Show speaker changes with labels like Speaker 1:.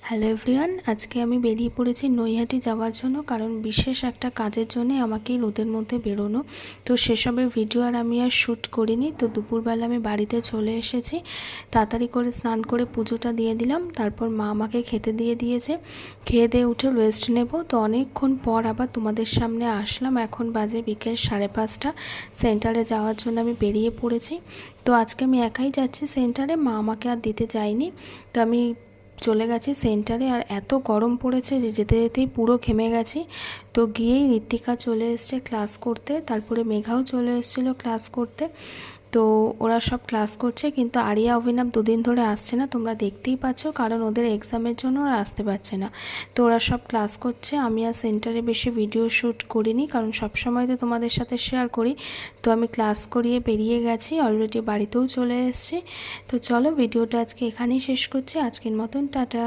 Speaker 1: Hello everyone, আজকে আমি বেরিয়ে পড়েছি নৈহাটি যাওয়ার জন্য, কারণ বিশেষ একটা কাজের জন্য আমাকে রোদের মধ্যে বেরোনো। তো সেসবের ভিডিও আমি শ্যুট করিনি। তো দুপুরবেলা আমি বাড়িতে চলে এসেছি, তাড়াতাড়ি করে স্নান করে পুজোটা দিয়ে দিলাম। তারপর মা আমাকে খেতে দিয়ে দিয়েছে, খেয়ে দিয়ে উঠে রেস্ট নেব। তো অনেকক্ষণ পর আবার তোমাদের সামনে আসলাম। এখন বাজে বিকেল 5:30। সেন্টারে যাওয়ার জন্য আমি বেরিয়ে পড়েছি। তো আজকে আমি একাই যাচ্ছি সেন্টারে, মা আমাকে আর দিতে যায়নি। তো আমি চলে গেছি সেন্টারে। আর এত গরম পড়েছে যে যেতে যেতেই পুরো ঘেমে গেছি। তো গিয়েই ঋত্বিকা চলে এসছে ক্লাস করতে, তারপরে মেঘাও চলে এসেছিলো ক্লাস করতে। তো ওরা সব ক্লাস করছে, কিন্তু আরিয়া অভিনব দুদিন ধরে আসছে না, তোমরা দেখতেই পাচ্ছ, কারণ ওদের এক্সামের জন্য ওরা আসতে পারছে না। তো ওরা সব ক্লাস করছে। আমি আর সেন্টারে বেশি ভিডিও শ্যুট করিনি, কারণ সবসময় তো তোমাদের সাথে শেয়ার করি। তো আমি ক্লাস করিয়ে বেরিয়ে গেছি, অলরেডি বাড়িতেও চলে এসেছি। তো চলো, ভিডিওটা আজকে এখানেই শেষ করছি। আজকের মতন টাটা।